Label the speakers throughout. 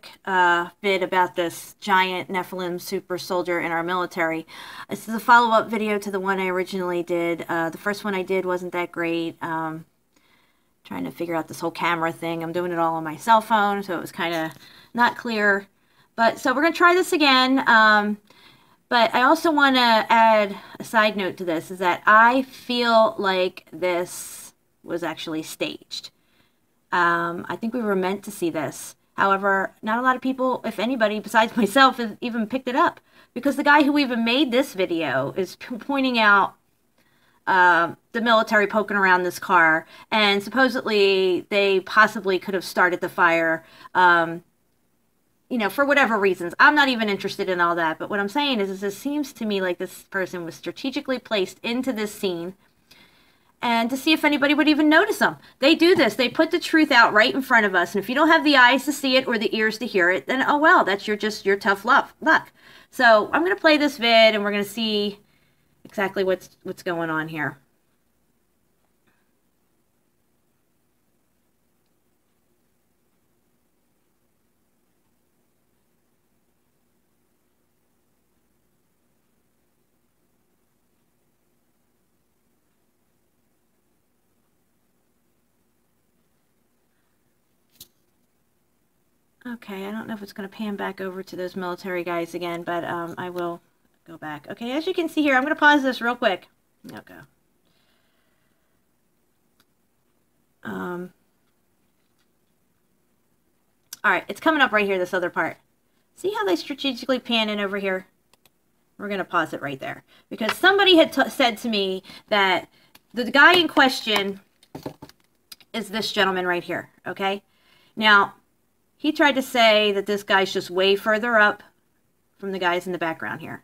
Speaker 1: quick vid about this giant Nephilim super soldier in our military. This is a follow-up video to the one I originally did. The first one I did wasn't that great. Trying to figure out this whole camera thing. I'm doing it all on my cell phone, so it was kind of not clear. But so we're going to try this again. But I also want to add a side note to this, is that I feel like this was actually staged. I think we were meant to see this. However, not a lot of people, if anybody besides myself, has even picked it up. Because the guy who even made this video is pointing out the military poking around this car. And supposedly they possibly could have started the fire, you know, for whatever reasons. I'm not even interested in all that. But what I'm saying is it seems to me like this person was strategically placed into this scene and to see if anybody would even notice them. They do this. They put the truth out right in front of us. And if you don't have the eyes to see it or the ears to hear it, then, oh, well, that's just your tough luck. So I'm going to play this vid, and we're going to see exactly what's going on here. Okay, I don't know if it's going to pan back over to those military guys again, but I will go back. Okay, as you can see here, I'm going to pause this real quick. Okay. All right, it's coming up right here, this other part. See how they strategically pan in over here? We're going to pause it right there. Because somebody had said to me that the guy in question is this gentleman right here, okay? Now, he tried to say that this guy's just way further up from the guys in the background here.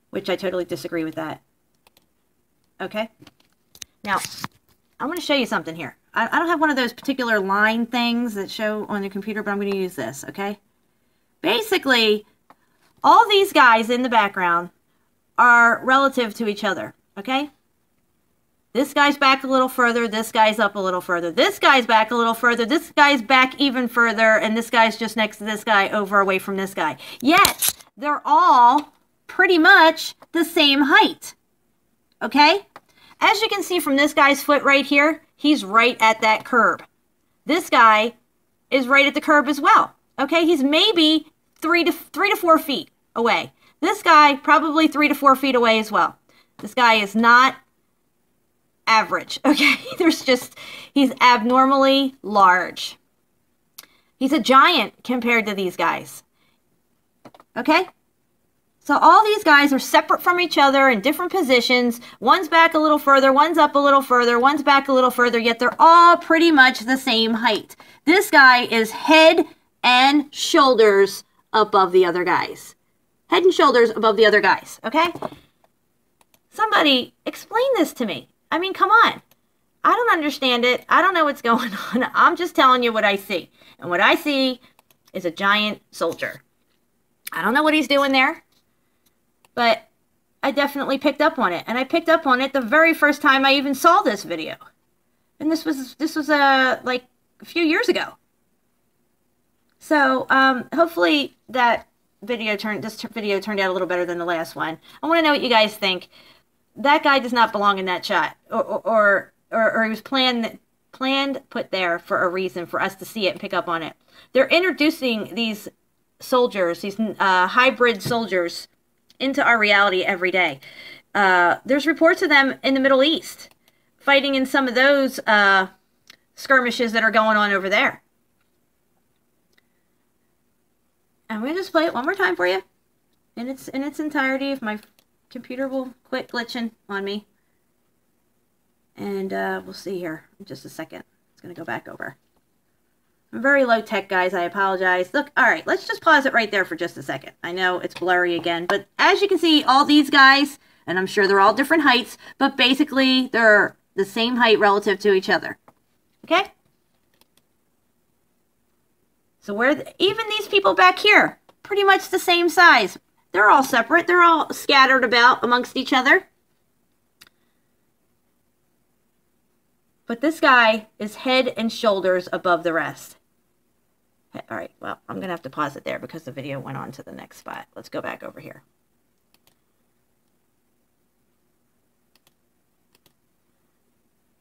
Speaker 1: Which I totally disagree with that. Okay? Now, I'm going to show you something here. I don't have one of those particular line things that show on your computer, but I'm going to use this, okay? Basically, all these guys in the background are relative to each other, okay? This guy's back a little further, this guy's up a little further, this guy's back a little further, this guy's back even further, and this guy's just next to this guy over away from this guy. Yet, they're all pretty much the same height, okay? As you can see from this guy's foot right here, he's right at that curb. This guy is right at the curb as well, okay? He's maybe 3 to 4 feet away. This guy, probably 3 to 4 feet away as well. This guy is not average, okay? He's abnormally large. He's a giant compared to these guys, okay? So all these guys are separate from each other in different positions. One's back a little further, one's up a little further, one's back a little further, yet they're all pretty much the same height. This guy is head and shoulders above the other guys. Head and shoulders above the other guys, okay? Somebody explain this to me. I mean, come on. I don't understand it. I don't know what's going on. I'm just telling you what I see. And what I see is a giant soldier. I don't know what he's doing there, but I definitely picked up on it. And I picked up on it the very first time I even saw this video. And this was like a few years ago. So hopefully this video turned out a little better than the last one. I want to know what you guys think. That guy does not belong in that shot, or he was planned put there for a reason for us to see it and pick up on it. They're introducing these soldiers, these hybrid soldiers, into our reality every day. There's reports of them in the Middle East, fighting in some of those skirmishes that are going on over there. I'm going to just play it one more time for you in its entirety, if my computer will quit glitching on me. And we'll see here in just a second. It's going to go back over. I'm very low tech, guys. I apologize. Look, all right, let's just pause it right there for just a second. I know it's blurry again, but as you can see, all these guys, and I'm sure they're all different heights, but basically they're the same height relative to each other. Okay? So even these people back here, pretty much the same size. They're all separate. They're all scattered about amongst each other. But this guy is head and shoulders above the rest. All right, well, I'm going to have to pause it there because the video went on to the next spot. Let's go back over here.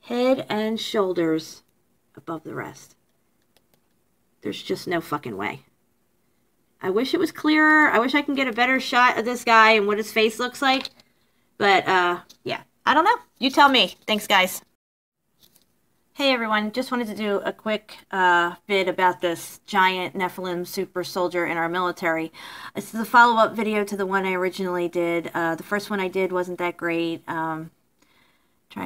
Speaker 1: Head and shoulders above the rest. There's just no fucking way. I wish it was clearer. I wish I can get a better shot of this guy and what his face looks like. But, yeah, I don't know. You tell me. Thanks, guys. Hey everyone, just wanted to do a quick vid about this giant Nephilim super soldier in our military. This is a follow-up video to the one I originally did. The first one I did wasn't that great. Trying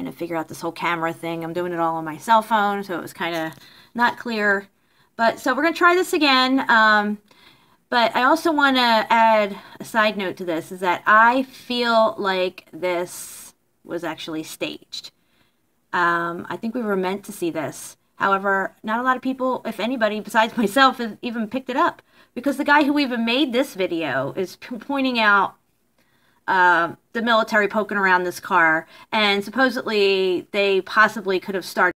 Speaker 1: to figure out this whole camera thing. I'm doing it all on my cell phone, so it was kind of not clear. But so we're going to try this again. But I also want to add a side note to this, is that I feel like this was actually staged. I think we were meant to see this. However, not a lot of people, if anybody besides myself, have even picked it up. Because the guy who even made this video is pointing out the military poking around this car. And supposedly they possibly could have started